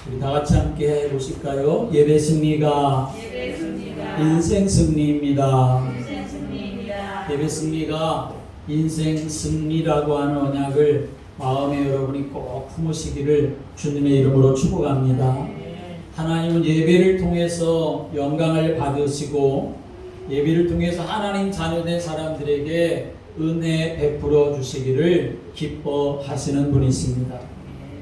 우리 다 같이 함께 해보실까요? 예배 승리가 인생 승리입니다. 예배 승리가 인생 승리라고 하는 언약을 마음에 여러분이 꼭 품으시기를 주님의 이름으로 축복합니다. 하나님은 예배를 통해서 영광을 받으시고 예배를 통해서 하나님 자녀된 사람들에게 은혜 베풀어 주시기를 기뻐하시는 분이십니다.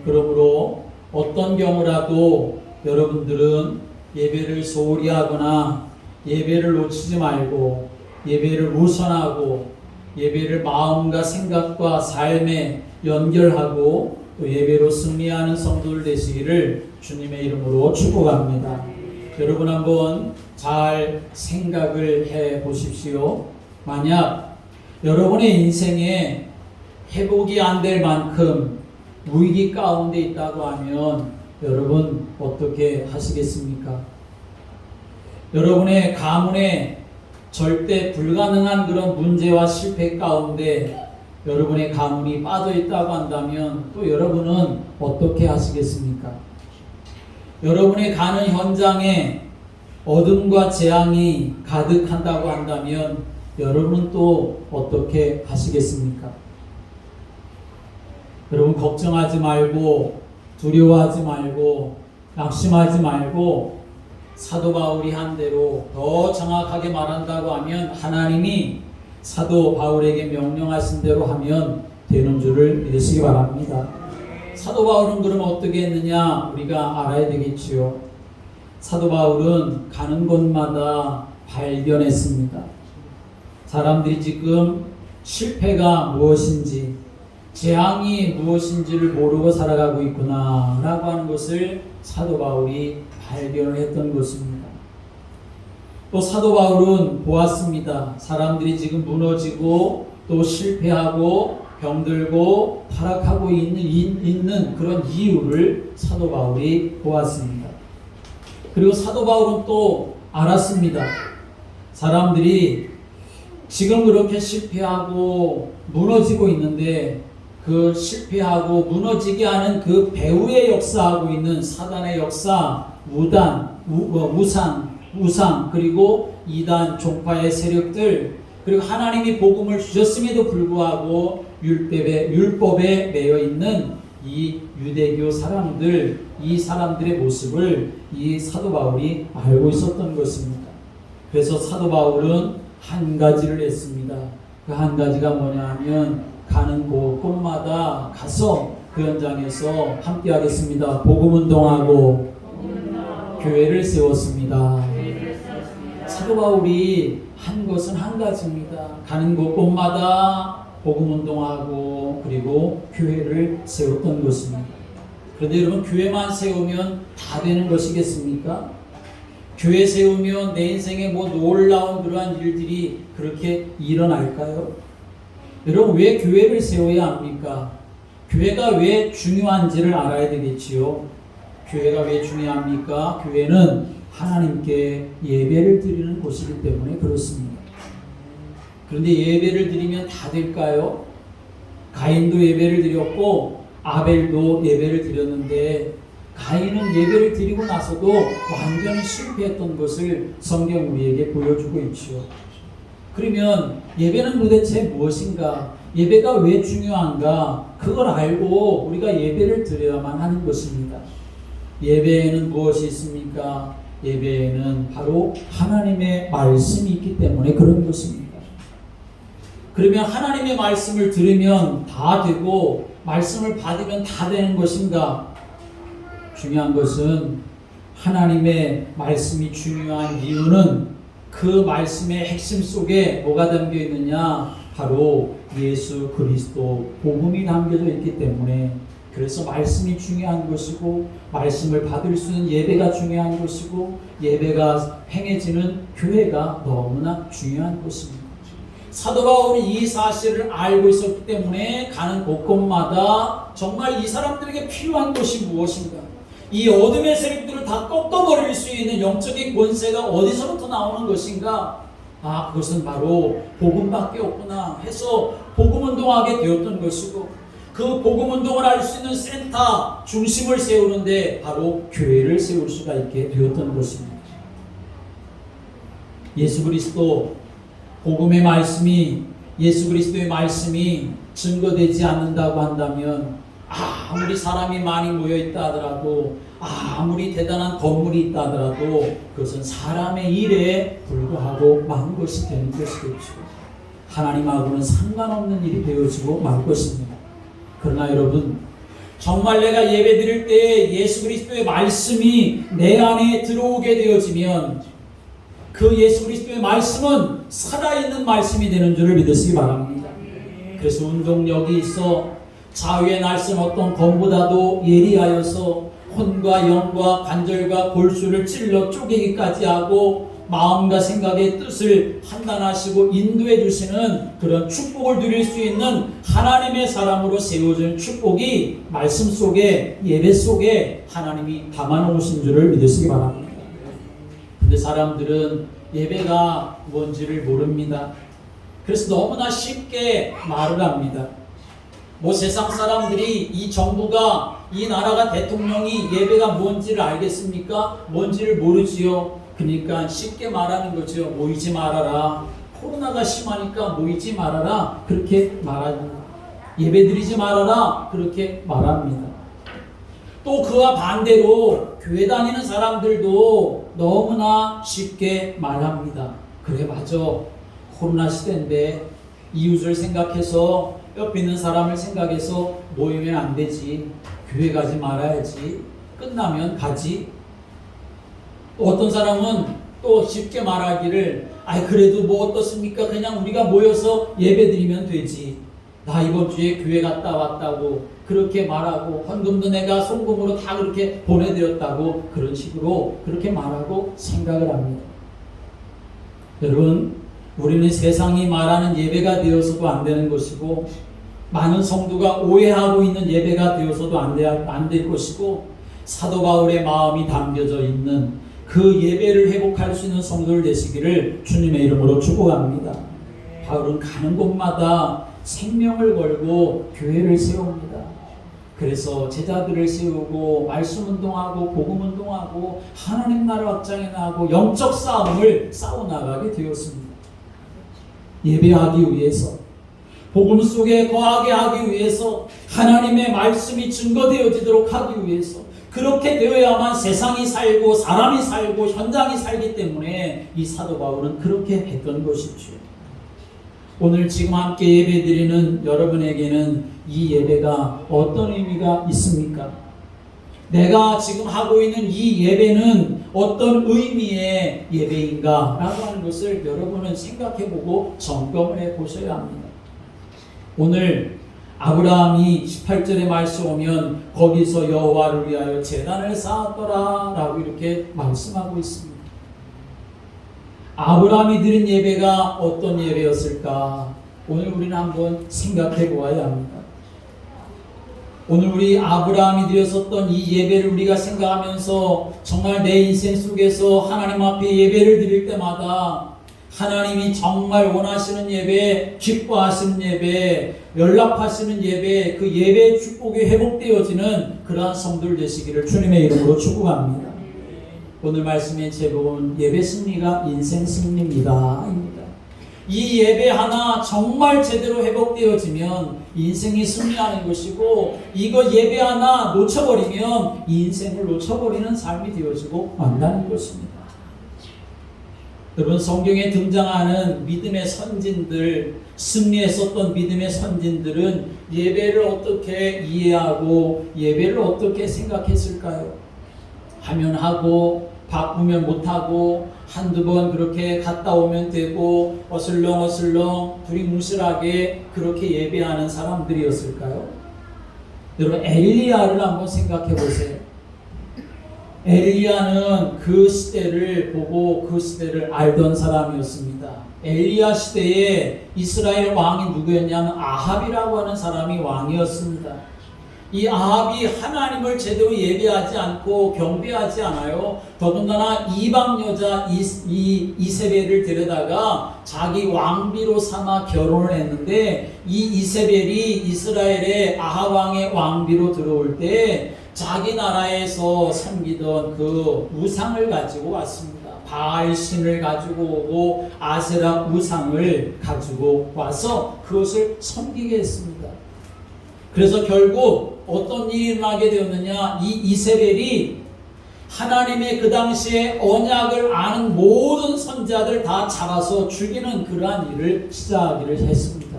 그러므로 어떤 경우라도 여러분들은 예배를 소홀히 하거나 예배를 놓치지 말고 예배를 우선하고 예배를 마음과 생각과 삶에 연결하고 또 예배로 승리하는 성도들 되시기를 주님의 이름으로 축복합니다. 여러분 한번 잘 생각을 해 보십시오. 만약 여러분의 인생에 회복이 안 될 만큼 위기 가운데 있다고 하면 여러분 어떻게 하시겠습니까? 여러분의 가문에 절대 불가능한 그런 문제와 실패 가운데 여러분의 가문이 빠져 있다고 한다면 또 여러분은 어떻게 하시겠습니까? 여러분이 가는 현장에 어둠과 재앙이 가득한다고 한다면 여러분은 또 어떻게 하시겠습니까? 여러분 걱정하지 말고 두려워하지 말고 낙심하지 말고 사도 바울이 한 대로 더 정확하게 말한다고 하면 하나님이 사도 바울에게 명령하신 대로 하면 되는 줄을 믿으시기 바랍니다. 사도 바울은 그럼 어떻게 했느냐 우리가 알아야 되겠지요. 사도 바울은 가는 곳마다 발견했습니다. 사람들이 지금 실패가 무엇인지 재앙이 무엇인지를 모르고 살아가고 있구나 라고 하는 것을 사도 바울이 발견을 했던 것입니다. 또 사도 바울은 보았습니다. 사람들이 지금 무너지고 또 실패하고 병들고 타락하고 있는 그런 이유를 사도 바울이 보았습니다. 그리고 사도 바울은 또 알았습니다. 사람들이 지금 그렇게 실패하고 무너지고 있는데 그 실패하고 무너지게 하는 그 배후에 역사하고 있는 사단의 역사, 우상 그리고 이단 종파의 세력들 그리고 하나님이 복음을 주셨음에도 불구하고 율법에 매여 있는 이 유대교 사람들 이 사람들의 모습을 이 사도 바울이 알고 있었던 것입니다. 그래서 사도 바울은 한 가지를 했습니다. 그 한 가지가 뭐냐 하면 가는 곳곳마다 가서 그 현장에서 함께 하겠습니다. 복음운동하고 교회를 세웠습니다. 사도 바울이 한 것은 한 가지입니다. 가는 곳곳마다 복음운동하고 그리고 교회를 세웠던 것입니다. 그런데 여러분 교회만 세우면 다 되는 것이겠습니까? 교회 세우면 내 인생에 뭐 놀라운 그러한 일들이 그렇게 일어날까요? 여러분 왜 교회를 세워야 합니까? 교회가 왜 중요한지를 알아야 되겠지요. 교회가 왜 중요합니까? 교회는 하나님께 예배를 드리는 곳이기 때문에 그렇습니다. 그런데 예배를 드리면 다 될까요? 가인도 예배를 드렸고 아벨도 예배를 드렸는데 가인은 예배를 드리고 나서도 완전히 실패했던 것을 성경 우리에게 보여주고 있죠. 그러면 예배는 도대체 무엇인가? 예배가 왜 중요한가? 그걸 알고 우리가 예배를 드려야만 하는 것입니다. 예배에는 무엇이 있습니까? 예배에는 바로 하나님의 말씀이 있기 때문에 그런 것입니다. 그러면 하나님의 말씀을 들으면 다 되고 말씀을 받으면 다 되는 것인가? 중요한 것은 하나님의 말씀이 중요한 이유는 그 말씀의 핵심 속에 뭐가 담겨 있느냐? 바로 예수 그리스도 복음이 담겨져 있기 때문에 그래서 말씀이 중요한 것이고 말씀을 받을 수 있는 예배가 중요한 것이고 예배가 행해지는 교회가 너무나 중요한 것입니다. 사도 바울이 이 사실을 알고 있었기 때문에 가는 곳곳마다 정말 이 사람들에게 필요한 것이 무엇인가? 이 어둠의 세력들을 다 꺾어버릴 수 있는 영적인 권세가 어디서부터 나오는 것인가? 그것은 바로 복음밖에 없구나 해서 복음운동하게 되었던 것이고 그 복음 운동을 할 수 있는 센터 중심을 세우는데 바로 교회를 세울 수가 있게 되었던 것입니다. 예수 그리스도 복음의 말씀이 예수 그리스도의 말씀이 증거되지 않는다고 한다면 아무리 사람이 많이 모여 있다 하더라도 아무리 대단한 건물이 있다 하더라도 그것은 사람의 일에 불과하고 만 것이 되는 것이겠죠. 하나님하고는 상관없는 일이 되어지고 말 것입니다. 그러나 여러분, 정말 내가 예배 드릴 때 예수 그리스도의 말씀이 내 안에 들어오게 되어지면 그 예수 그리스도의 말씀은 살아있는 말씀이 되는 줄을 믿으시기 바랍니다. 그래서 운동력이 있어 자유의 날선 어떤 검보다도 예리하여서 혼과 영과 관절과 골수를 찔러 쪼개기까지 하고 마음과 생각의 뜻을 판단하시고 인도해 주시는 그런 축복을 누릴 수 있는 하나님의 사람으로 세워진 축복이 말씀 속에 예배 속에 하나님이 담아놓으신 줄을 믿으시기 바랍니다. 근데 사람들은 예배가 뭔지를 모릅니다. 그래서 너무나 쉽게 말을 합니다. 뭐 세상 사람들이 이 정부가 이 나라가 대통령이 예배가 뭔지를 알겠습니까? 뭔지를 모르지요. 그러니까 쉽게 말하는 거죠. 모이지 말아라. 코로나가 심하니까 모이지 말아라. 그렇게 말합니다. 예배 드리지 말아라. 그렇게 말합니다. 또 그와 반대로 교회 다니는 사람들도 너무나 쉽게 말합니다. 그래 맞아. 코로나 시대인데 이웃을 생각해서 옆에 있는 사람을 생각해서 모이면 안 되지. 교회 가지 말아야지. 끝나면 가지. 또 어떤 사람은 또 쉽게 말하기를 그래도 뭐 어떻습니까? 그냥 우리가 모여서 예배 드리면 되지. 나 이번 주에 교회 갔다 왔다고 그렇게 말하고 헌금도 내가 송금으로 다 그렇게 보내드렸다고 그런 식으로 그렇게 말하고 생각을 합니다. 여러분, 우리는 세상이 말하는 예배가 되어서도 안 되는 것이고 많은 성도가 오해하고 있는 예배가 되어서도 안 될 것이고 사도 바울의 마음이 담겨져 있는 그 예배를 회복할 수 있는 성도를 되시기를 주님의 이름으로 축복합니다. 바울은 가는 곳마다 생명을 걸고 교회를 세웁니다. 그래서 제자들을 세우고 말씀 운동하고 복음 운동하고 하나님 나라 확장해 나가고 영적 싸움을 싸워나가게 되었습니다. 예배하기 위해서 복음 속에 거하게 하기 위해서 하나님의 말씀이 증거되어지도록 하기 위해서 그렇게 되어야만 세상이 살고 사람이 살고 현장이 살기 때문에 이 사도 바울은 그렇게 했던 것이죠. 오늘 지금 함께 예배드리는 여러분에게는 이 예배가 어떤 의미가 있습니까? 내가 지금 하고 있는 이 예배는 어떤 의미의 예배인가? 라고 하는 것을 여러분은 생각해보고 점검을 해보셔야 합니다. 오늘 아브라함이 18절의 말씀 오면 거기서 여호와를 위하여 제단을 쌓았더라 라고 이렇게 말씀하고 있습니다. 아브라함이 드린 예배가 어떤 예배였을까? 오늘 우리는 한번 생각해 보아야 합니다. 오늘 우리 아브라함이 드렸었던 이 예배를 우리가 생각하면서 정말 내 인생 속에서 하나님 앞에 예배를 드릴 때마다 하나님이 정말 원하시는 예배, 기뻐하시는 예배, 연락하시는 예배, 그 예배의 축복이 회복되어지는 그러한 성도들 되시기를 주님의 이름으로 축복합니다. 오늘 말씀의 제목은 예배 승리가 인생 승리입니다. 이 예배 하나 정말 제대로 회복되어지면 인생이 승리하는 것이고 이거 예배 하나 놓쳐버리면 인생을 놓쳐버리는 삶이 되어지고 만다는 것입니다. 여러분, 성경에 등장하는 믿음의 선진들, 승리했었던 믿음의 선진들은 예배를 어떻게 이해하고 예배를 어떻게 생각했을까요? 하면 하고 바쁘면 못하고 한두 번 그렇게 갔다 오면 되고 어슬렁어슬렁 두리뭉실하게 그렇게 예배하는 사람들이었을까요? 여러분, 엘리야를 한번 생각해 보세요. 엘리야는 그 시대를 보고 그 시대를 알던 사람이었습니다. 엘리야 시대에 이스라엘 왕이 누구였냐면 아합이라고 하는 사람이 왕이었습니다. 이 아합이 하나님을 제대로 예배하지 않고 경배하지 않아요. 더군다나 이방 여자 이세벨을 데려다가 자기 왕비로 삼아 결혼을 했는데, 이 이세벨이 이스라엘의 아합 왕의 왕비로 들어올 때 자기 나라에서 섬기던 그 우상을 가지고 왔습니다. 바알 신을 가지고 오고 아세라 우상을 가지고 와서 그것을 섬기게 했습니다. 그래서 결국 어떤 일이 일어나게 되었느냐, 이 이세벨이 하나님의 그 당시에 언약을 아는 모든 선자들 다 잡아서 죽이는 그러한 일을 시작하기를 했습니다.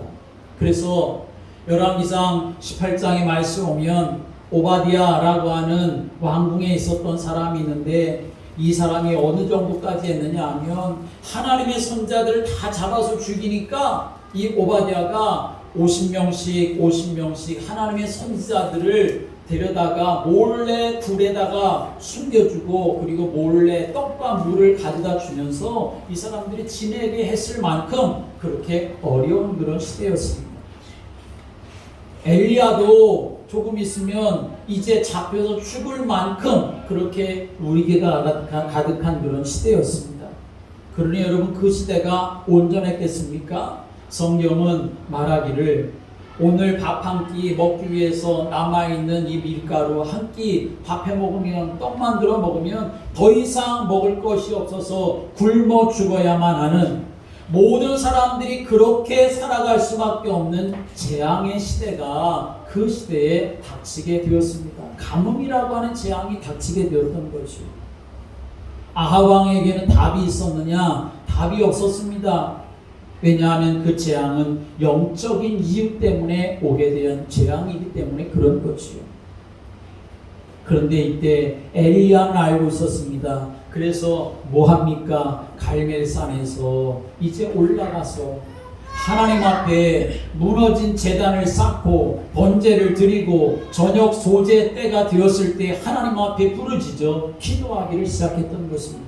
그래서 열왕기상 18장의 말씀 오면 오바디아라고 하는 왕궁에 있었던 사람이 있는데, 이 사람이 어느 정도까지 했느냐 하면 하나님의 선자들을 다 잡아서 죽이니까 이 오바디아가 50명씩 하나님의 선지자들을 데려다가 몰래 불에다가 숨겨주고, 그리고 몰래 떡과 물을 가져다 주면서 이 사람들이 지내게 했을 만큼 그렇게 어려운 그런 시대였습니다. 엘리야도 조금 있으면 이제 잡혀서 죽을 만큼 그렇게 우리개가 가득한 그런 시대였습니다. 그러니 여러분, 그 시대가 온전했겠습니까? 성경은 말하기를 오늘 밥 한 끼 먹기 위해서 남아있는 이 밀가루 한 끼 밥 해 먹으면, 떡 만들어 먹으면 더 이상 먹을 것이 없어서 굶어 죽어야만 하는, 모든 사람들이 그렇게 살아갈 수밖에 없는 재앙의 시대가 그 시대에 닥치게 되었습니다. 가뭄이라고 하는 재앙이 닥치게 되었던 것이죠. 아합 왕에게는 답이 있었느냐? 답이 없었습니다. 왜냐하면 그 재앙은 영적인 이유 때문에 오게 된 재앙이기 때문에 그런 것이요. 그런데 이때 엘리야는 알고 있었습니다. 그래서 뭐합니까? 갈멜산에서 이제 올라가서 하나님 앞에 무너진 제단을 쌓고 번제를 드리고 저녁 소제 때가 되었을 때 하나님 앞에 부르짖어 기도하기를 시작했던 것입니다.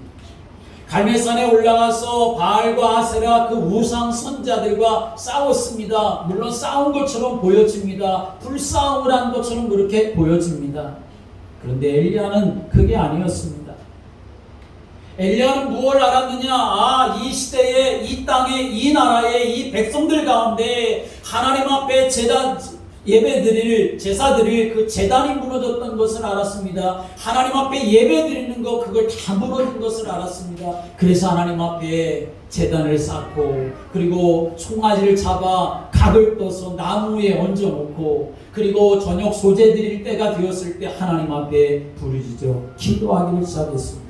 갈멜산에 올라가서 바알과 아세라 그 우상 선자들과 싸웠습니다. 물론 싸운 것처럼 보여집니다. 불싸움을 한 것처럼 그렇게 보여집니다. 그런데 엘리야는 그게 아니었습니다. 엘리야는 무엇을 알았느냐? 이 시대에, 이 땅에, 이 나라에, 이 백성들 가운데 하나님 앞에 예배드릴, 제사드릴 그 제단이 무너졌던 것을 알았습니다. 하나님 앞에 예배드리는 것, 그걸 다 무너진 것을 알았습니다. 그래서 하나님 앞에 제단을 쌓고, 그리고 송아지를 잡아 각을 떠서 나무에 얹어놓고, 그리고 저녁 소제 드릴 때가 되었을 때 하나님 앞에 부르짖어 기도하기를 시작했습니다.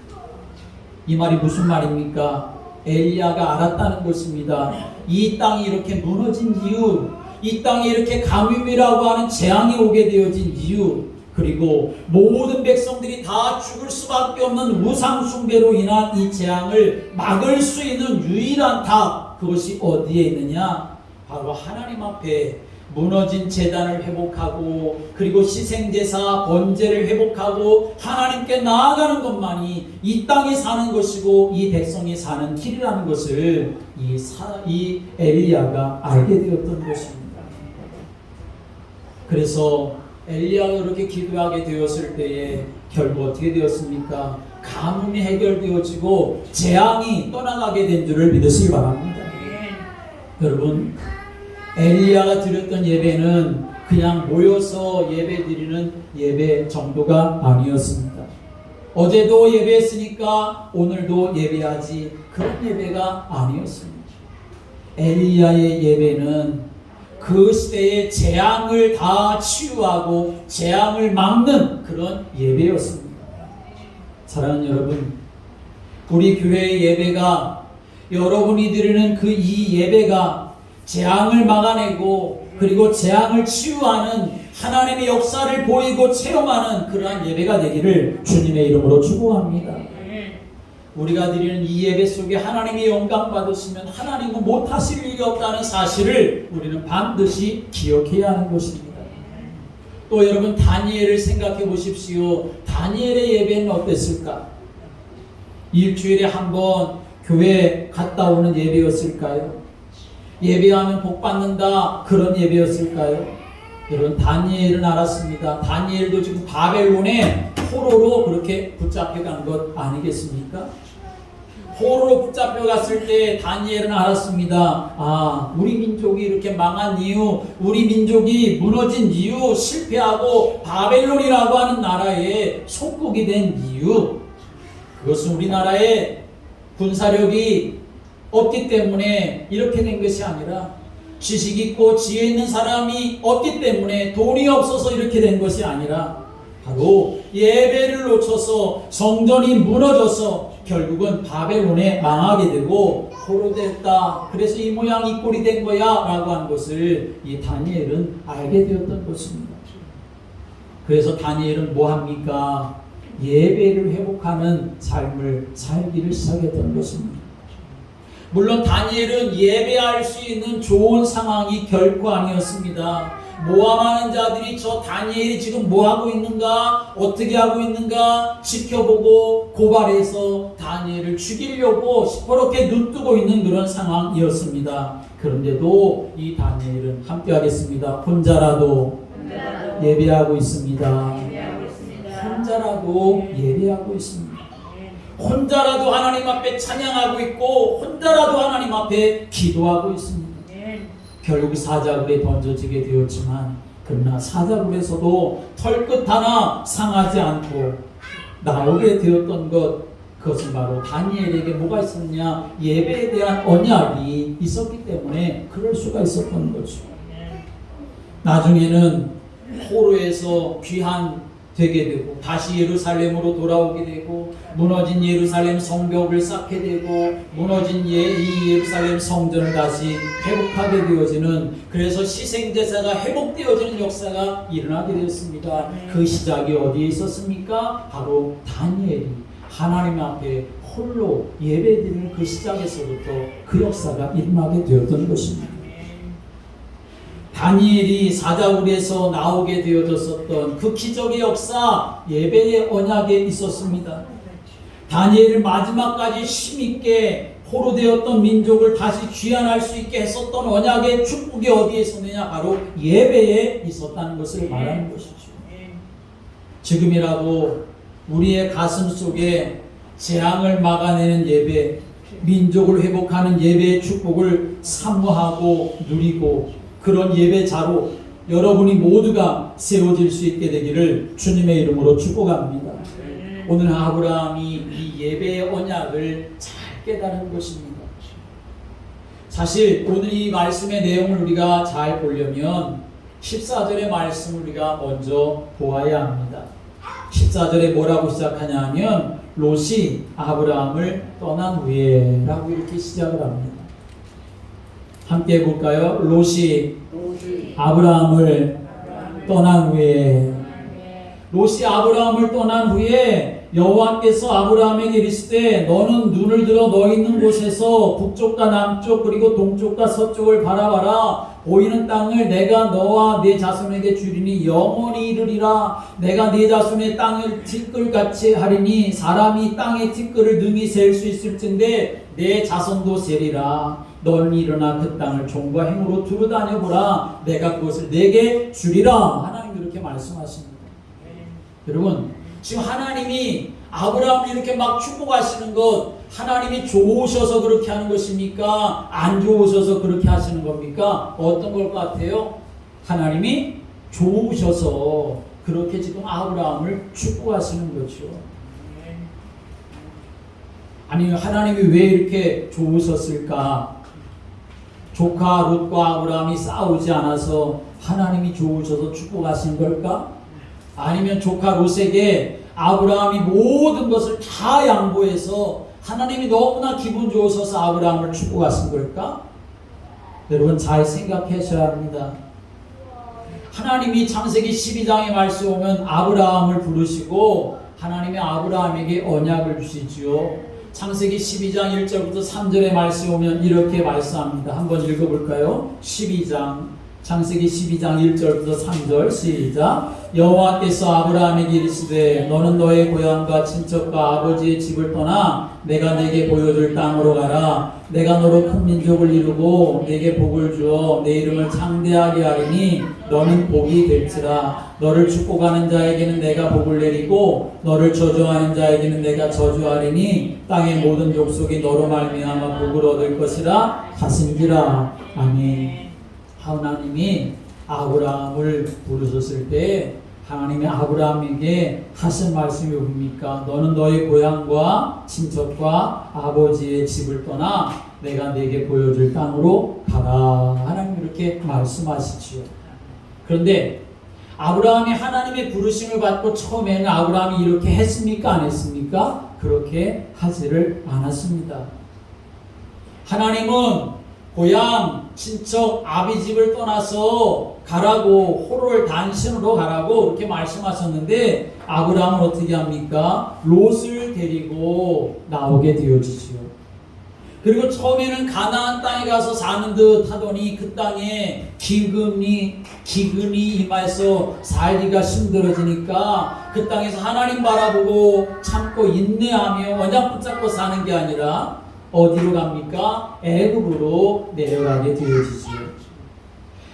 이 말이 무슨 말입니까? 엘리야가 알았다는 것입니다. 이 땅이 이렇게 무너진 이유, 이 땅에 이렇게 가뭄이라고 하는 재앙이 오게 되어진 이유, 그리고 모든 백성들이 다 죽을 수밖에 없는 우상 숭배로 인한 이 재앙을 막을 수 있는 유일한 답, 그것이 어디에 있느냐? 바로 하나님 앞에 무너진 제단을 회복하고, 그리고 희생제사 번제를 회복하고 하나님께 나아가는 것만이 이 땅에 사는 것이고 이 백성이 사는 길이라는 것을 이 엘리야가 알게 되었던 것입니다. 그래서 엘리야가 그렇게 기도하게 되었을 때에 결국 어떻게 되었습니까? 가뭄이 해결되어지고 재앙이 떠나가게 된 줄을 믿으시기 바랍니다. 여러분, 엘리야가 드렸던 예배는 그냥 모여서 예배드리는 예배 정도가 아니었습니다. 어제도 예배했으니까 오늘도 예배하지, 그런 예배가 아니었습니다. 엘리야의 예배는 그 시대의 재앙을 다 치유하고 재앙을 막는 그런 예배였습니다. 사랑하는 여러분, 우리 교회의 예배가, 여러분이 드리는 그 이 예배가 재앙을 막아내고 그리고 재앙을 치유하는 하나님의 역사를 보이고 체험하는 그러한 예배가 되기를 주님의 이름으로 축복합니다. 우리가 드리는 이 예배 속에 하나님의 영광 받으시면 하나님은 못하실 일이 없다는 사실을 우리는 반드시 기억해야 하는 것입니다. 또 여러분, 다니엘을 생각해 보십시오. 다니엘의 예배는 어땠을까? 일주일에 한 번 교회 갔다 오는 예배였을까요? 예배하면 복 받는다, 그런 예배였을까요? 여러분 다니엘은 알았습니다. 다니엘도 지금 바벨론의 포로로 그렇게 붙잡혀간 것 아니겠습니까? 포로로 붙잡혀갔을 때 다니엘은 알았습니다. 아, 우리 민족이 이렇게 망한 이유, 우리 민족이 무너진 이유, 실패하고 바벨론이라고 하는 나라에 속국이 된 이유, 그것은 우리나라의 군사력이 없기 때문에 이렇게 된 것이 아니라 지식 있고 지혜 있는 사람이 없기 때문에, 돈이 없어서 이렇게 된 것이 아니라 바로 예배를 놓쳐서 성전이 무너져서 결국은 바벨론에 망하게 되고 포로됐다. 그래서 이 모양 이 꼴이 된 거야 라고 하는 것을 이 다니엘은 알게 되었던 것입니다. 그래서 다니엘은 뭐합니까? 예배를 회복하는 삶을 살기를 시작했던 것입니다. 물론 다니엘은 예배할 수 있는 좋은 상황이 결코 아니었습니다. 모함하는 자들이 저 다니엘이 지금 뭐하고 있는가, 어떻게 하고 있는가 지켜보고 고발해서 다니엘을 죽이려고 시퍼렇게 눈뜨고 있는 그런 상황이었습니다. 그런데도 이 다니엘은 함께 하겠습니다. 혼자라도 예배하고 있습니다. 혼자라도 예배하고 있습니다. 혼자라도 하나님 앞에 찬양하고 있고 혼자라도 하나님 앞에 기도하고 있습니다. 결국 사자굴에 던져지게 되었지만 그러나 사자굴에서도 털끝 하나 상하지 않고 나오게 되었던 그것은 바로 다니엘에게 뭐가 있었냐? 예배에 대한 언약이 있었기 때문에 그럴 수가 있었던 거죠. 나중에는 포로에서 되게 되고 다시 예루살렘으로 돌아오게 되고 무너진 예루살렘 성벽을 쌓게 되고 무너진 이 예루살렘 성전을 다시 회복하게 되어지는, 그래서 희생제사가 회복되어지는 역사가 일어나게 되었습니다. 그 시작이 어디에 있었습니까? 바로 다니엘이 하나님 앞에 홀로 예배드리는 그 시작에서부터 그 역사가 일어나게 되었던 것입니다. 다니엘이 사자굴에서 나오게 되어졌었던 그 기적의 역사, 예배의 언약에 있었습니다. 다니엘을 마지막까지 힘있게 포로되었던 민족을 다시 귀환할 수 있게 했었던 언약의 축복이 어디에 있었느냐? 바로 예배에 있었다는 것을 말하는 것이죠. 지금이라도 우리의 가슴 속에 재앙을 막아내는 예배, 민족을 회복하는 예배의 축복을 사모하고 누리고 그런 예배자로 여러분이 모두가 세워질 수 있게 되기를 주님의 이름으로 축복합니다. 오늘 아브라함이 이 예배의 언약을 잘 깨달은 것입니다. 사실 오늘 이 말씀의 내용을 우리가 잘 보려면 14절의 말씀을 우리가 먼저 보아야 합니다. 14절에 뭐라고 시작하냐 하면 롯이 아브라함을 떠난 후에 라고 이렇게 시작을 합니다. 함께 해볼까요? 롯이 아브라함을 떠난 후에, 롯이 아브라함을 떠난 후에 여호와께서 아브라함에게 이르시되 너는 눈을 들어 너 있는 곳에서 북쪽과 남쪽 그리고 동쪽과 서쪽을 바라봐라. 보이는 땅을 내가 너와 네 자손에게 주리니 영원히 이르리라. 내가 네 자손의 땅을 티끌같이 하리니 사람이 땅의 티끌을 능히 셀 수 있을진데 내 자손도 세리라. 너는 일어나 그 땅을 종과 행으로 두루 다녀보라. 내가 그것을 내게 주리라. 하나님 이렇게 말씀하십니다. 여러분, 지금 하나님이 아브라함을 이렇게 막 축복하시는 것, 하나님이 좋으셔서 그렇게 하는 것입니까? 안 좋으셔서 그렇게 하시는 겁니까? 어떤 것 같아요? 하나님이 좋으셔서 그렇게 지금 아브라함을 축복하시는 거죠. 아니, 하나님이 왜 이렇게 좋으셨을까? 조카 롯과 아브라함이 싸우지 않아서 하나님이 좋으셔서 축복하신 걸까? 아니면 조카 롯에게 아브라함이 모든 것을 다 양보해서 하나님이 너무나 기분 좋으셔서 아브라함을 축복하신 걸까? 여러분 잘 생각하셔야 합니다. 하나님이 창세기 12장에 말씀 오면 아브라함을 부르시고 하나님이 아브라함에게 언약을 주시지요. 창세기 12장 1절부터 3절의 말씀 오면 이렇게 말씀합니다. 한번 읽어볼까요? 12장 창세기 12장 1절부터 3절 시작. 여호와께서 아브라함에게 이르시되 너는 너의 고향과 친척과 아버지의 집을 떠나 내가 내게 보여줄 땅으로 가라. 내가 너로 큰 민족을 이루고 내게 복을 주어 내 이름을 창대하게 하리니 너는 복이 될지라. 너를 축복하는 자에게는 내가 복을 내리고 너를 저주하는 자에게는 내가 저주하리니 땅의 모든 족속이 너로 말미암아 복을 얻을 것이라 하신지라. 아멘. 하나님이 아브라함을 부르셨을 때 하나님이 아브라함에게 하신 말씀이 뭡니까? 너는 너의 고향과 친척과 아버지의 집을 떠나 내가 네게 보여줄 땅으로 가라. 하나님 이렇게 말씀하시지요. 그런데 아브라함이 하나님의 부르심을 받고 처음에는 아브라함이 이렇게 했습니까? 안 했습니까? 그렇게 하지를 않았습니다. 하나님은 고향, 친척, 아비 집을 떠나서 가라고, 호를 단신으로 가라고 이렇게 말씀하셨는데 아브라함은 어떻게 합니까? 롯을 데리고 나오게 되어지지요. 그리고 처음에는 가나안 땅에 가서 사는 듯 하더니 그 땅에 기근이 임해서 살기가 힘들어지니까 그 땅에서 하나님 바라보고 참고 인내하며 언약 붙잡고 사는 게 아니라 어디로 갑니까? 애굽으로 내려가게 되어지지요.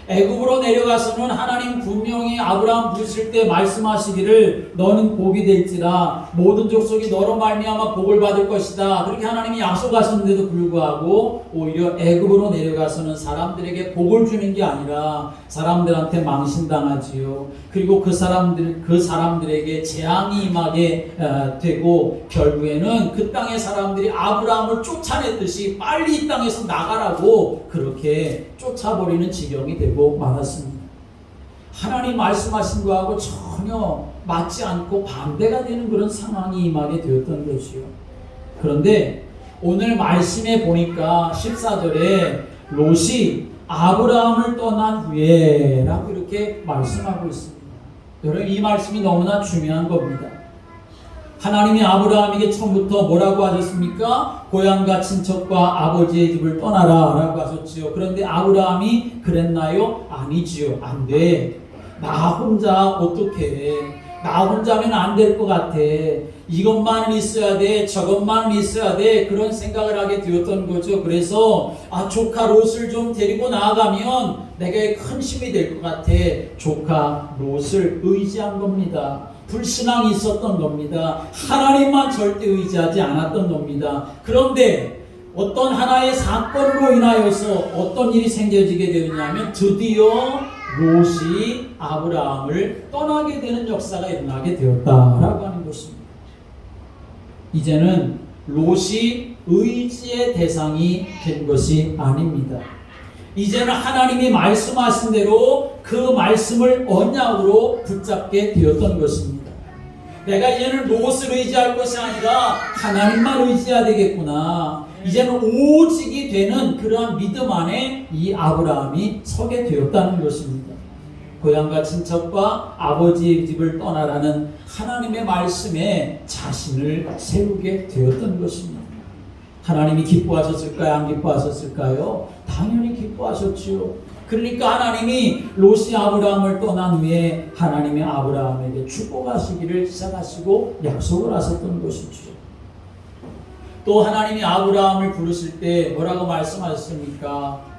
애굽으로 내려가서는 하나님 분명히 아브라함 부르실 때 말씀하시기를 너는 복이 될지라 모든 족속이 너로 말미암아 복을 받을 것이다. 그렇게 하나님이 약속하셨는데도 불구하고 오히려 애굽으로 내려가서는 사람들에게 복을 주는 게 아니라 사람들한테 망신당하지요. 그리고 그 사람들에게 재앙이 임하게 되고 결국에는 그 땅의 사람들이 아브라함을 쫓아냈듯이 빨리 이 땅에서 나가라고 그렇게 쫓아버리는 지경이 되고 말았습니다. 하나님 말씀하신 거하고 전혀 맞지 않고 반대가 되는 그런 상황이 임하게 되었던 것이요. 그런데 오늘 말씀에 보니까 14절에 롯이 아브라함을 떠난 후에 라고 이렇게 말씀하고 있습니다. 여러분 이 말씀이 너무나 중요한 겁니다. 하나님이 아브라함에게 처음부터 뭐라고 하셨습니까? 고향과 친척과 아버지의 집을 떠나라 라고 하셨지요. 그런데 아브라함이 그랬나요? 아니지요. 안 돼. 나 혼자 어떻게 해? 나 혼자면 안 될 것 같아. 이것만은 있어야 돼. 저것만은 있어야 돼. 그런 생각을 하게 되었던 거죠. 그래서 조카 롯을 좀 데리고 나아가면 내게 큰 힘이 될 것 같아. 조카 롯을 의지한 겁니다. 불신앙이 있었던 겁니다. 하나님만 절대 의지하지 않았던 겁니다. 그런데 어떤 하나의 사건으로 인하여서 어떤 일이 생겨지게 되느냐면 드디어 롯이 아브라함을 떠나게 되는 역사가 일어나게 되었다라고 하는 것입니다. 이제는 롯이 의지의 대상이 된 것이 아닙니다. 이제는 하나님이 말씀하신 대로 그 말씀을 언약으로 붙잡게 되었던 것입니다. 내가 이제는 롯을 의지할 것이 아니라 하나님만 의지해야 되겠구나. 이제는 오직이 되는 그러한 믿음 안에 이 아브라함이 서게 되었다는 것입니다. 고향과 친척과 아버지의 집을 떠나라는 하나님의 말씀에 자신을 세우게 되었던 것입니다. 하나님이 기뻐하셨을까요? 안 기뻐하셨을까요? 당연히 기뻐하셨지요. 그러니까 하나님이 롯이 아브라함을 떠난 후에 하나님이 아브라함에게 축복하시기를 시작하시고 약속을 하셨던 것이죠. 또 하나님이 아브라함을 부르실 때 뭐라고 말씀하셨습니까?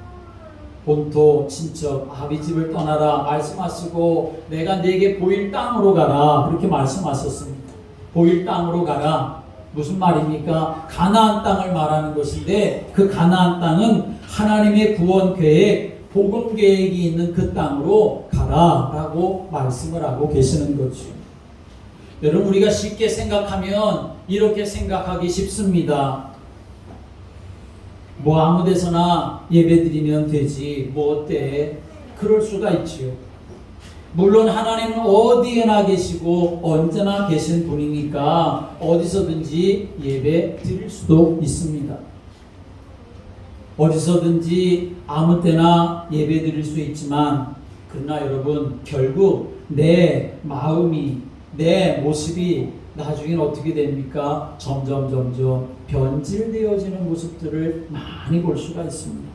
본토, 친척, 아비 집을 떠나라 말씀하시고 내가 네게 보일 땅으로 가라 그렇게 말씀하셨습니다. 보일 땅으로 가라. 무슨 말입니까? 가나안 땅을 말하는 것인데 그 가나안 땅은 하나님의 구원 계획, 복음 계획이 있는 그 땅으로 가라라고 말씀을 하고 계시는 거죠. 여러분 우리가 쉽게 생각하면 이렇게 생각하기 쉽습니다. 뭐 아무 데서나 예배드리면 되지 뭐 어때? 그럴 수가 있지요. 물론 하나님은 어디에나 계시고 언제나 계신 분이니까 어디서든지 예배 드릴 수도 있습니다. 어디서든지 아무 때나 예배 드릴 수 있지만 그러나 여러분 결국 내 마음이 내 모습이 나중엔 어떻게 됩니까? 점점 변질되어지는 모습들을 많이 볼 수가 있습니다.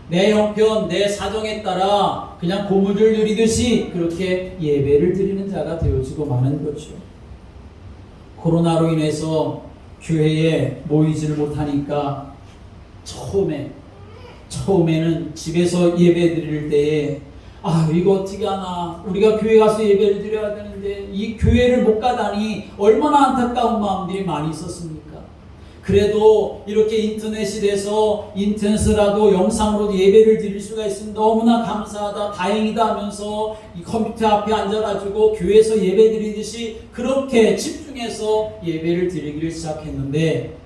내 형편, 내 사정에 따라 그냥 고무줄 누리듯이 그렇게 예배를 드리는 자가 되어지고 마는 거죠. 코로나로 인해서 교회에 모이지를 못하니까 처음에는 집에서 예배 드릴 때에 이거 어떻게 하나, 우리가 교회 가서 예배를 드려야 되는데 이 교회를 못 가다니 얼마나 안타까운 마음들이 많이 있었습니까? 그래도 이렇게 인터넷이 돼서 인터넷으로라도 영상으로 예배를 드릴 수가 있으면 너무나 감사하다, 다행이다 하면서 이 컴퓨터 앞에 앉아가지고 교회에서 예배 드리듯이 그렇게 집중해서 예배를 드리기를 시작했는데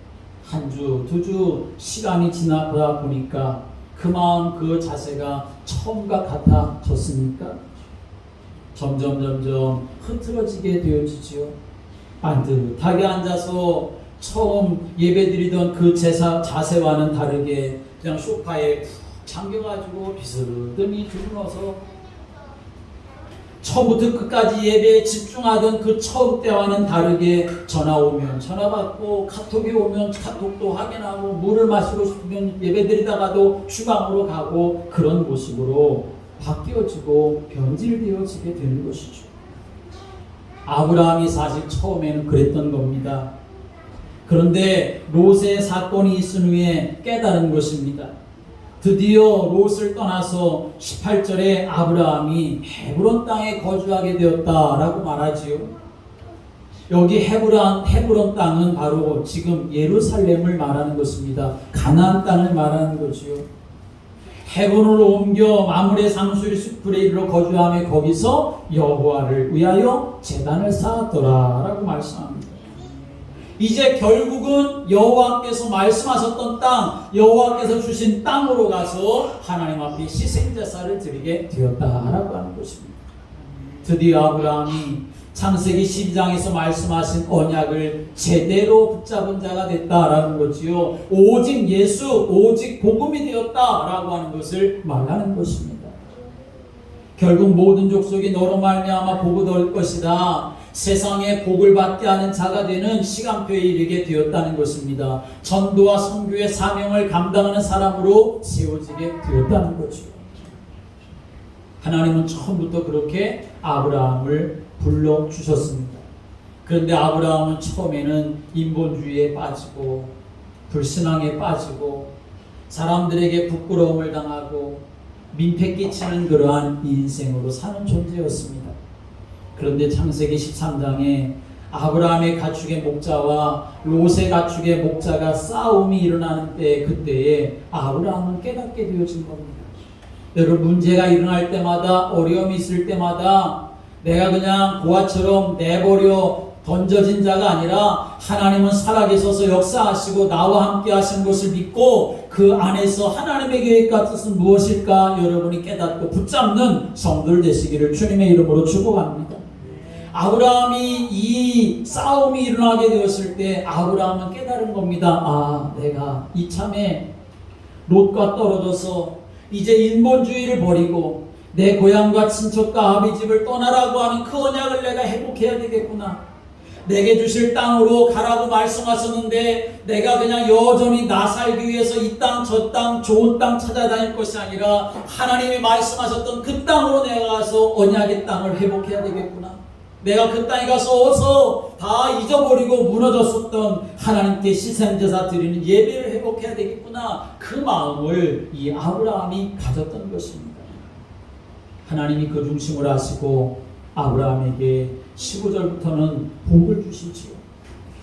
한 주, 두 주 시간이 지나다 보니까 그 마음, 그 자세가 처음과 같아졌습니까? 점점 흐트러지게 되어지지요. 반듯하게 앉아서 처음 예배드리던 그 자세와는 다르게 그냥 소파에 푹 잠겨가지고 비스듬히 주무어서 처음부터 끝까지 예배에 집중하던 그 처음 때와는 다르게 전화 오면 전화 받고 카톡이 오면 카톡도 확인하고 물을 마시고 싶으면 예배드리다가도 주방으로 가고 그런 모습으로 바뀌어지고 변질되어지게 되는 것이죠. 아브라함이 사실 처음에는 그랬던 겁니다. 그런데 롯의 사건이 있은 후에 깨달은 것입니다. 드디어 롯을 떠나서 18절에 아브라함이 헤브론 땅에 거주하게 되었다라고 말하지요. 여기 헤브론 땅은 바로 지금 예루살렘을 말하는 것입니다. 가나안 땅을 말하는 거지요. 헤브론으로 옮겨 마므레 상수리 숲에 이르러 거주하며 거기서 여호와를 위하여 제단을 쌓았더라라고 말씀합니다. 이제 결국은 여호와께서 말씀하셨던 땅, 여호와께서 주신 땅으로 가서 하나님 앞에 희생제사를 드리게 되었다라고 하는 것입니다. 드디어 아브라함이 창세기 12장에서 말씀하신 언약을 제대로 붙잡은 자가 됐다라는 거지요. 오직 예수, 오직 복음이 되었다라고 하는 것을 말하는 것입니다. 결국 모든 족속이 너로 말미암아 복을 얻을 것이다. 세상에 복을 받게 하는 자가 되는 시간표에 이르게 되었다는 것입니다. 전도와 선교의 사명을 감당하는 사람으로 세워지게 되었다는 거죠. 하나님은 처음부터 그렇게 아브라함을 불러주셨습니다. 그런데 아브라함은 처음에는 인본주의에 빠지고 불신앙에 빠지고 사람들에게 부끄러움을 당하고 민폐 끼치는 그러한 인생으로 사는 존재였습니다. 그런데 창세기 13장에 아브라함의 가축의 목자와 롯의 가축의 목자가 싸움이 일어나는 그때에 아브라함은 깨닫게 되어진 겁니다. 여러분, 문제가 일어날 때마다, 어려움이 있을 때마다 내가 그냥 고아처럼 내버려 던져진 자가 아니라 하나님은 살아계셔서 역사하시고 나와 함께 하신 것을 믿고 그 안에서 하나님의 계획과 뜻은 무엇일까 여러분이 깨닫고 붙잡는 성도들 되시기를 주님의 이름으로 축복합니다. 아브라함이 이 싸움이 일어나게 되었을 때 아브라함은 깨달은 겁니다. 내가 이참에 롯과 떨어져서 이제 인본주의를 버리고 내 고향과 친척과 아비 집을 떠나라고 하는 그 언약을 내가 회복해야 되겠구나. 내게 주실 땅으로 가라고 말씀하셨는데 내가 그냥 여전히 나 살기 위해서 이 땅 저 땅 좋은 땅 찾아다닐 것이 아니라 하나님이 말씀하셨던 그 땅으로 내가 가서 언약의 땅을 회복해야 되겠구나. 내가 그 땅에 가서 어서 다 잊어버리고 무너졌었던 하나님께 시생제사 드리는 예배를 회복해야 되겠구나. 그 마음을 이 아브라함이 가졌던 것입니다. 하나님이 그 중심을 하시고 아브라함에게 15절부터는 복을 주시지요.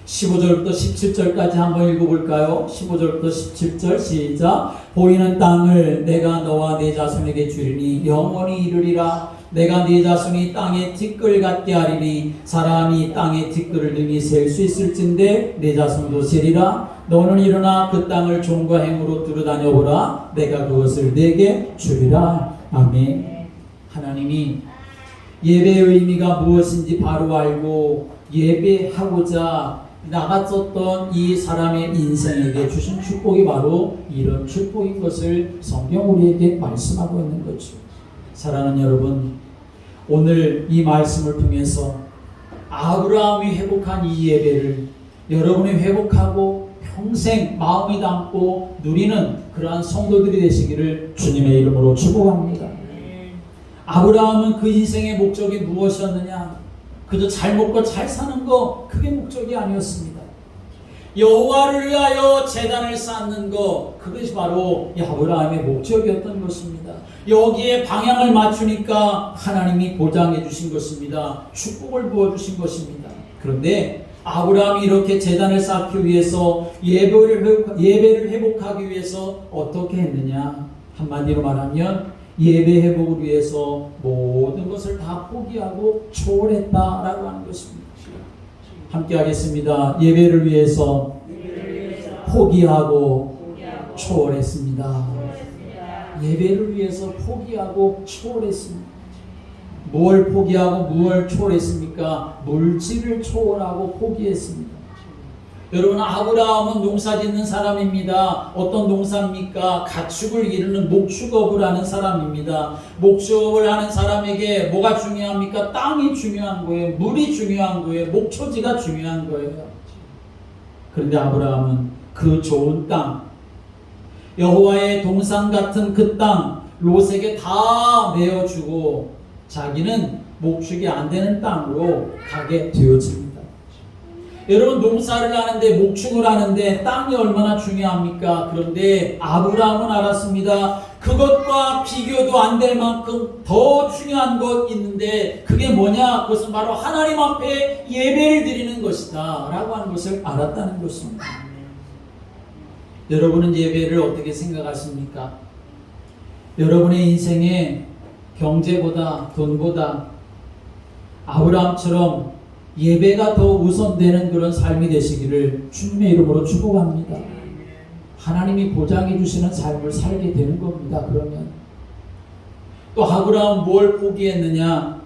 15절부터 17절까지 한번 읽어볼까요? 15절부터 17절 시작. 보이는 땅을 내가 너와 네 자손에게 주리니 영원히 이르리라. 내가 네 자손이 땅에 티끌 같게 하리니 사람이 땅에 티끌을 능히 셀 수 있을진데 네 자손도 세리라. 너는 일어나 그 땅을 종과 행으로 두루다녀보라. 내가 그것을 네게 주리라. 아멘. 하나님이 예배의 의미가 무엇인지 바로 알고 예배하고자 나갔었던 이 사람의 인생에게 주신 축복이 바로 이런 축복인 것을 성경 우리에게 말씀하고 있는 거죠. 사랑하는 여러분, 오늘 이 말씀을 통해서 아브라함이 회복한 이 예배를 여러분이 회복하고 평생 마음이 담고 누리는 그러한 성도들이 되시기를 주님의 이름으로 축복합니다. 아브라함은 그 인생의 목적이 무엇이었느냐? 그저 잘 먹고 잘 사는 거, 그게 목적이 아니었습니다. 여호와를 위하여 제단을 쌓는 것, 그것이 바로 아브라함의 목적이었던 것입니다. 여기에 방향을 맞추니까 하나님이 보장해 주신 것입니다. 축복을 부어주신 것입니다. 그런데 아브라함이 이렇게 제단을 쌓기 위해서 예배를 회복하기 위해서 어떻게 했느냐? 한마디로 말하면 예배 회복을 위해서 모든 것을 다 포기하고 초월했다라고 하는 것입니다. 함께 하겠습니다. 예배를 위해서 포기하고 초월했습니다. 예배를 위해서 포기하고 초월했습니다. 뭘 포기하고 무엇을 초월했습니까? 물질을 초월하고 포기했습니다. 여러분, 아브라함은 농사 짓는 사람입니다. 어떤 농사입니까? 가축을 기르는 목축업을 하는 사람입니다. 목축업을 하는 사람에게 뭐가 중요합니까? 땅이 중요한 거예요. 물이 중요한 거예요. 목초지가 중요한 거예요. 그런데 아브라함은 그 좋은 땅, 여호와의 동산 같은 그 땅, 롯에게 다 내어주고 자기는 목축이 안 되는 땅으로 가게 되어집니다. 여러분, 농사를 하는데 목축을 하는데 땅이 얼마나 중요합니까? 그런데 아브라함은 알았습니다. 그것과 비교도 안 될 만큼 더 중요한 것 있는데 그게 뭐냐? 그것은 바로 하나님 앞에 예배를 드리는 것이다 라고 하는 것을 알았다는 것입니다. 여러분은 예배를 어떻게 생각하십니까? 여러분의 인생에 경제보다 돈보다 아브라함처럼 예배가 더 우선되는 그런 삶이 되시기를 주님의 이름으로 축복합니다. 하나님이 보장해 주시는 삶을 살게 되는 겁니다. 그러면 또 아브라함은 뭘 포기했느냐?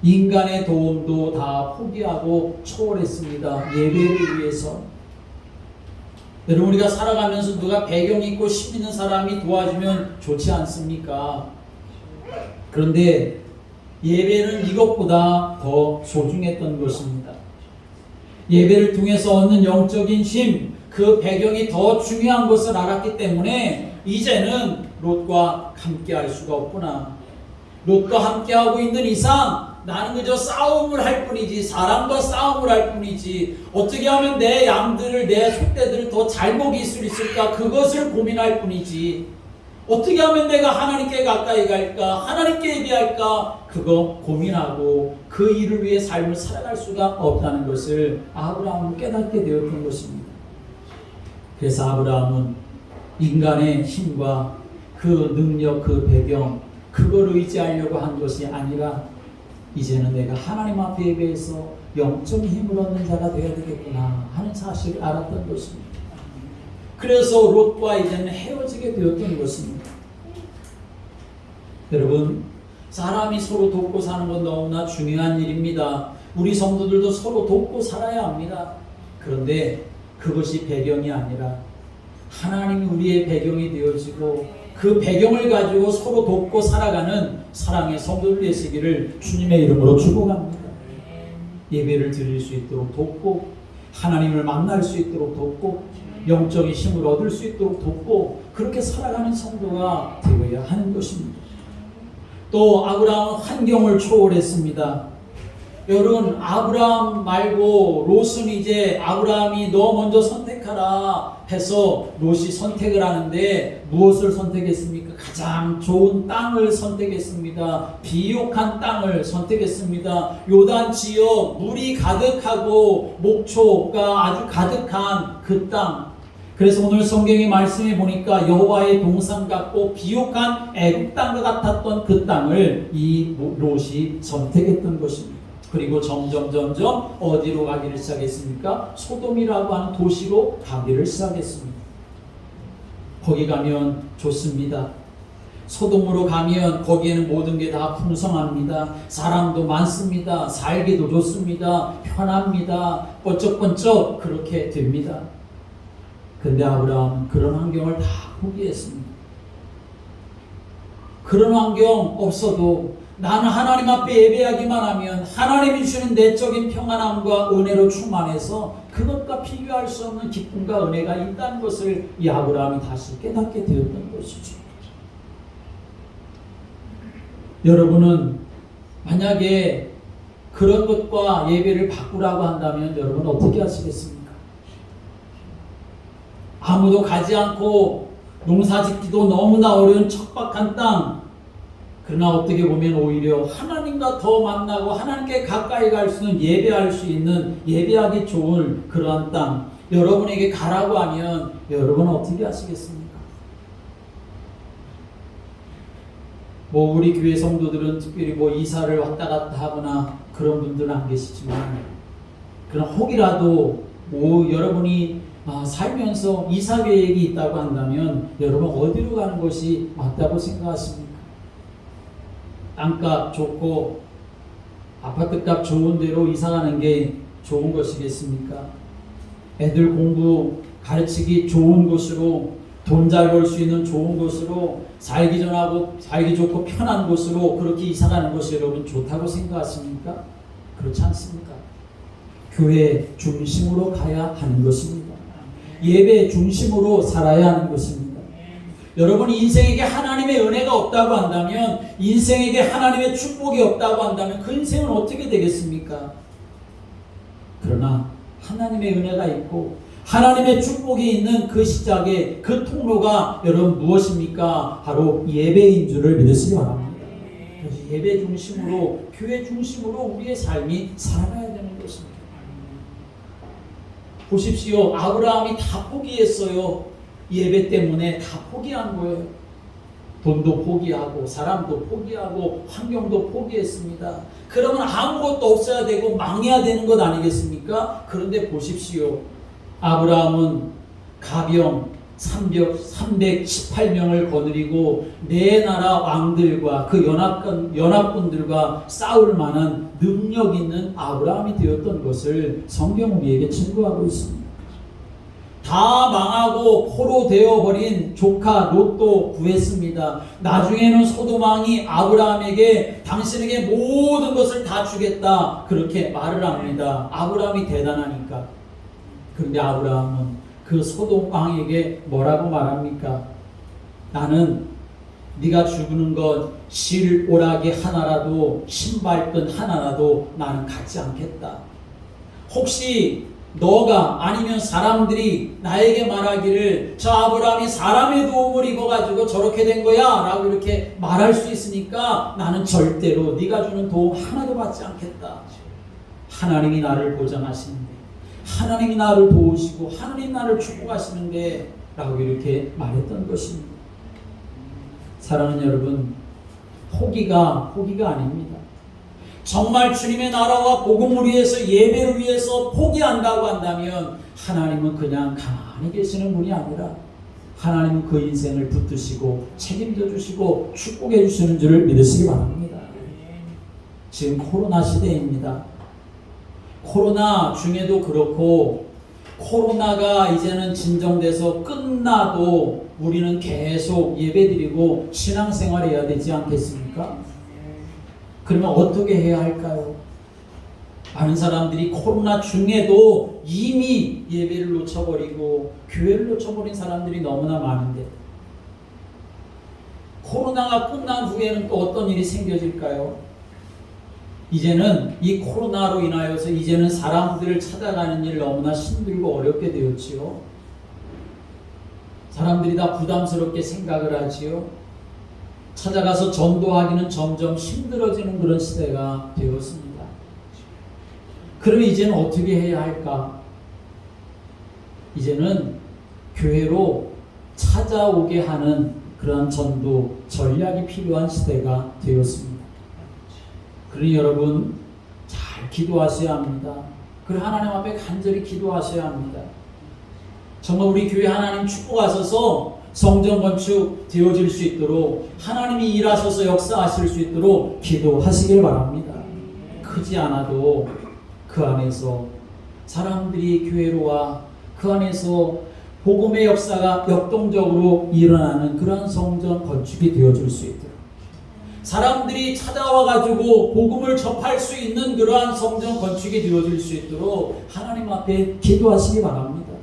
인간의 도움도 다 포기하고 초월했습니다. 예배를 위해서. 여러분, 우리가 살아가면서 누가 배경 있고 심 있는 사람이 도와주면 좋지 않습니까? 그런데 예배는 이것보다 더 소중했던 것입니다. 예배를 통해서 얻는 영적인 힘, 그 배경이 더 중요한 것을 알았기 때문에 이제는 롯과 함께 할 수가 없구나. 롯과 함께 하고 있는 이상 나는 그저 싸움을 할 뿐이지, 사람과 싸움을 할 뿐이지, 어떻게 하면 내 양들을, 내 속대들을 더 잘 먹일 수 있을까, 그것을 고민할 뿐이지, 어떻게 하면 내가 하나님께 가까이 갈까, 하나님께 예배할까, 그거 고민하고 그 일을 위해 삶을 살아갈 수가 없다는 것을 아브라함은 깨닫게 되었던 것입니다. 그래서 아브라함은 인간의 힘과 그 능력, 그 배경, 그걸 의지하려고 한 것이 아니라 이제는 내가 하나님 앞에 예배해서 영적 힘을 얻는 자가 되어야 되겠구나 하는 사실을 알았던 것입니다. 그래서 롯과 이제는 헤어지게 되었던 것입니다. 여러분, 사람이 서로 돕고 사는 건 너무나 중요한 일입니다. 우리 성도들도 서로 돕고 살아야 합니다. 그런데 그것이 배경이 아니라 하나님이 우리의 배경이 되어지고 그 배경을 가지고 서로 돕고 살아가는 사랑의 성도들 되시기를 주님의 이름으로 축복합니다. 예배를 드릴 수 있도록 돕고 하나님을 만날 수 있도록 돕고 영적인 힘을 얻을 수 있도록 돕고 그렇게 살아가는 성도가 되어야 하는 것입니다. 또 아브라함은 환경을 초월했습니다. 여러분, 아브라함 말고 롯은 이제 아브라함이 너 먼저 선택하라 해서 롯이 선택을 하는데 무엇을 선택했습니까? 가장 좋은 땅을 선택했습니다. 비옥한 땅을 선택했습니다. 요단 지역 물이 가득하고 목초가 아주 가득한 그 땅. 그래서 오늘 성경의 말씀에 보니까 여호와의 동산 같고 비옥한 애굽 땅과 같았던 그 땅을 이 롯이 선택했던 것입니다. 그리고 점점 어디로 가기를 시작했습니까? 소돔이라고 하는 도시로 가기를 시작했습니다. 거기 가면 좋습니다. 소돔으로 가면 거기에는 모든 게 다 풍성합니다. 사람도 많습니다. 살기도 좋습니다. 편합니다. 번쩍번쩍 그렇게 됩니다. 근데 아브라함은 그런 환경을 다 포기했습니다. 그런 환경 없어도 나는 하나님 앞에 예배하기만 하면 하나님이 주시는 내적인 평안함과 은혜로 충만해서 그것과 비교할 수 없는 기쁨과 은혜가 있다는 것을 이 아브라함이 다시 깨닫게 되었던 것이죠. 여러분은 만약에 그런 것과 예배를 바꾸라고 한다면 여러분 어떻게 하시겠습니까? 아무도 가지 않고 농사짓기도 너무나 어려운 척박한 땅. 그러나 어떻게 보면 오히려 하나님과 더 만나고 하나님께 가까이 갈 수 있는, 예배할 수 있는, 예배하기 좋은 그러한 땅. 여러분에게 가라고 하면 여러분은 어떻게 하시겠습니까? 뭐 우리 교회 성도들은 특별히 뭐 이사를 왔다 갔다 하거나 그런 분들은 안 계시지만, 그런 혹이라도 여러분이 살면서 이사 계획이 있다고 한다면 여러분 어디로 가는 것이 맞다고 생각하십니까? 땅값 좋고 아파트값 좋은 데로 이사 가는 게 좋은 것이겠습니까? 애들 공부 가르치기 좋은 곳으로, 돈 잘 벌 수 있는 좋은 곳으로, 살기 좋고 편한 곳으로 그렇게 이사 가는 것이 여러분 좋다고 생각하십니까? 그렇지 않습니까? 교회 중심으로 가야 하는 것입니다. 예배 중심으로 살아야 하는 것입니다. 여러분이 인생에게 하나님의 은혜가 없다고 한다면, 인생에게 하나님의 축복이 없다고 한다면 그 인생은 어떻게 되겠습니까? 그러나 하나님의 은혜가 있고 하나님의 축복이 있는 그 시작에 그 통로가 여러분 무엇입니까? 바로 예배인 줄을 믿으시기 바랍니다. 예배 중심으로, 교회 중심으로 우리의 삶이 살아가야 되는 것입니다. 보십시오. 아브라함이 다 포기했어요. 예배 때문에 다 포기한 거예요. 돈도 포기하고 사람도 포기하고 환경도 포기했습니다. 그러면 아무것도 없어야 되고 망해야 되는 것 아니겠습니까? 그런데 보십시오. 아브라함은 가병 318명을 거느리고 네 나라 왕들과 그 연합군들과 싸울 만한 능력 있는 아브라함이 되었던 것을 성경 우리에게 증거하고 있습니다. 다 망하고 포로 되어버린 조카 롯도 구했습니다. 나중에는 소돔왕이 아브라함에게 당신에게 모든 것을 다 주겠다 그렇게 말을 합니다. 아브라함이 대단하니까. 그런데 아브라함은 그 소돔왕에게 뭐라고 말합니까? 나는 네가 죽는 것 실오라기 하나라도 신발끈 하나라도 나는 갖지 않겠다. 혹시 너가 아니면 사람들이 나에게 말하기를 저 아브라함이 사람의 도움을 입어가지고 저렇게 된 거야 라고 이렇게 말할 수 있으니까 나는 절대로 네가 주는 도움 하나도 받지 않겠다. 하나님이 나를 보장하시는데, 하나님이 나를 도우시고 하나님 나를 축복하시는데 라고 이렇게 말했던 것입니다. 사랑하는 여러분, 포기가 아닙니다. 정말 주님의 나라와 복음을 위해서, 예배를 위해서 포기한다고 한다면 하나님은 그냥 가만히 계시는 분이 아니라 하나님은 그 인생을 붙드시고 책임져 주시고 축복해 주시는 줄을 믿으시기 바랍니다. 지금 코로나 시대입니다. 코로나 중에도 그렇고, 코로나가 이제는 진정돼서 끝나도 우리는 계속 예배드리고 신앙생활 해야 되지 않겠습니까? 그러면 어떻게 해야 할까요? 많은 사람들이 코로나 중에도 이미 예배를 놓쳐버리고 교회를 놓쳐버린 사람들이 너무나 많은데, 코로나가 끝난 후에는 또 어떤 일이 생겨질까요? 이제는 이 코로나로 인하여서 이제는 사람들을 찾아가는 일 너무나 힘들고 어렵게 되었지요. 사람들이 다 부담스럽게 생각을 하지요. 찾아가서 전도하기는 점점 힘들어지는 그런 시대가 되었습니다. 그러면 이제는 어떻게 해야 할까? 이제는 교회로 찾아오게 하는 그런 전도 전략이 필요한 시대가 되었습니다. 그러니 여러분 잘 기도하셔야 합니다. 그리고 하나님 앞에 간절히 기도하셔야 합니다. 정말 우리 교회 하나님 축복하셔서 성전 건축 되어질 수 있도록, 하나님이 일하셔서 역사하실 수 있도록 기도하시길 바랍니다. 크지 않아도 그 안에서 사람들이 교회로 와 그 안에서 복음의 역사가 역동적으로 일어나는 그런 성전 건축이 되어질 수 있도록, 사람들이 찾아와가지고 복음을 접할 수 있는 그러한 성전 건축이 되어질 수 있도록 하나님 앞에 기도하시기 바랍니다.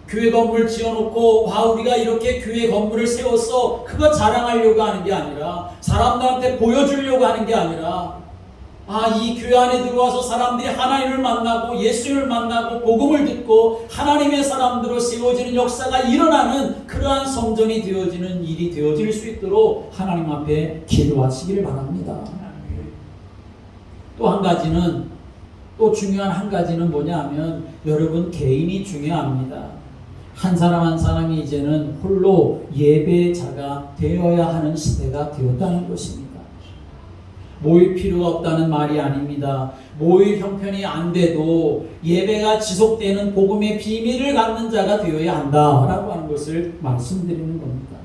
교회 건물 지어놓고 우리가 이렇게 교회 건물을 세웠어 그거 자랑하려고 하는 게 아니라, 사람들한테 보여주려고 하는 게 아니라, 이 교회 안에 들어와서 사람들이 하나님을 만나고 예수를 만나고 복음을 듣고 하나님의 사람들로 세워지는 역사가 일어나는 그러한 성전이 되어지는 일이 되어질 수 있도록 하나님 앞에 기도하시기를 바랍니다. 또 한 가지는, 또 중요한 한 가지는 뭐냐 하면 여러분 개인이 중요합니다. 한 사람 한 사람이 이제는 홀로 예배자가 되어야 하는 시대가 되었다는 것입니다. 모일 필요가 없다는 말이 아닙니다. 모일 형편이 안 돼도 예배가 지속되는 복음의 비밀을 갖는 자가 되어야 한다라고 하는 것을 말씀드리는 겁니다.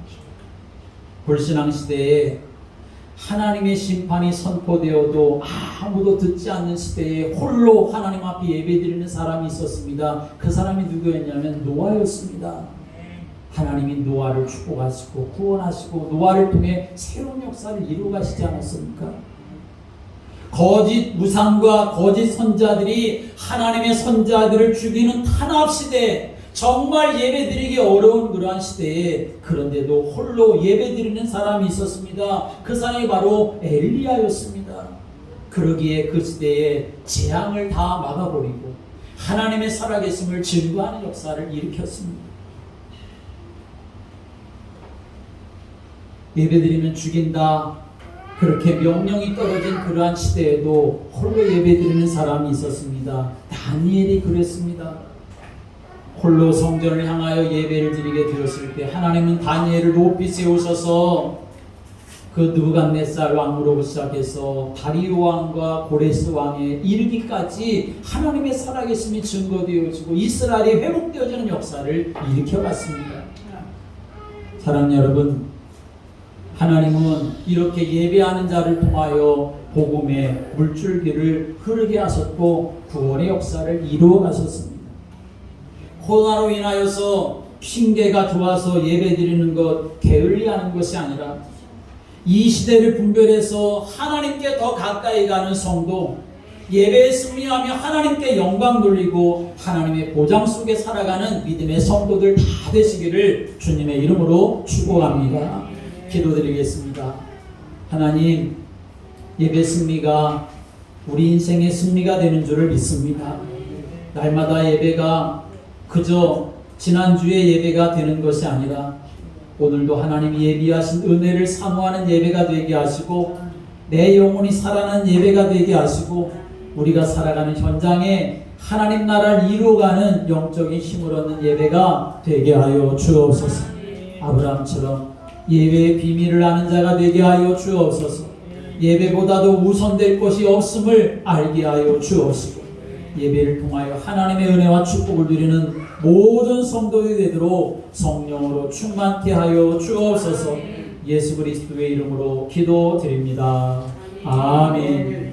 불신앙 시대에 하나님의 심판이 선포되어도 아무도 듣지 않는 시대에 홀로 하나님 앞에 예배드리는 사람이 있었습니다. 그 사람이 누구였냐면 노아였습니다. 하나님이 노아를 축복하시고 구원하시고 노아를 통해 새로운 역사를 이루어 가시지 않았습니까? 거짓 우상과 거짓 선자들이 하나님의 선자들을 죽이는 탄압 시대, 정말 예배드리기 어려운 그러한 시대에 그런데도 홀로 예배드리는 사람이 있었습니다. 그 사람이 바로 엘리야였습니다. 그러기에 그 시대에 재앙을 다 막아버리고 하나님의 살아계심을 증거하는 역사를 일으켰습니다. 예배드리면 죽인다, 그렇게 명령이 떨어진 그러한 시대에도 홀로 예배드리는 사람이 있었습니다. 다니엘이 그랬습니다. 홀로 성전을 향하여 예배를 드리게 되었을 때 하나님은 다니엘을 높이 세우셔서 그 느부갓네살 왕으로 시작해서 다리오 왕과 고레스 왕에 이르기까지 하나님의 살아계심이 증거되어지고 이스라엘이 회복되어지는 역사를 일으켜갔습니다. 사랑하는 여러분, 하나님은 이렇게 예배하는 자를 통하여 복음의 물줄기를 흐르게 하셨고 구원의 역사를 이루어 가셨습니다. 코로나로 인하여서 핑계가 좋아서 예배드리는 것, 게을리하는 것이 아니라 이 시대를 분별해서 하나님께 더 가까이 가는 성도, 예배에 승리하며 하나님께 영광 돌리고 하나님의 보장 속에 살아가는 믿음의 성도들 다 되시기를 주님의 이름으로 축복합니다. 기도드리겠습니다. 하나님, 예배 승리가 우리 인생의 승리가 되는 줄을 믿습니다. 날마다 예배가 그저 지난주의 예배가 되는 것이 아니라 오늘도 하나님이 예비하신 은혜를 사모하는 예배가 되게 하시고 내 영혼이 살아나는 예배가 되게 하시고 우리가 살아가는 현장에 하나님 나라를 이루어가는 영적인 힘을 얻는 예배가 되게 하여 주옵소서. 아브라함처럼 예배의 비밀을 아는 자가 되게 하여 주옵소서. 예배보다도 우선될 것이 없음을 알게 하여 주옵시고 예배를 통하여 하나님의 은혜와 축복을 누리는 모든 성도들이 되도록 성령으로 충만케 하여 주옵소서. 예수 그리스도의 이름으로 기도드립니다. 아멘.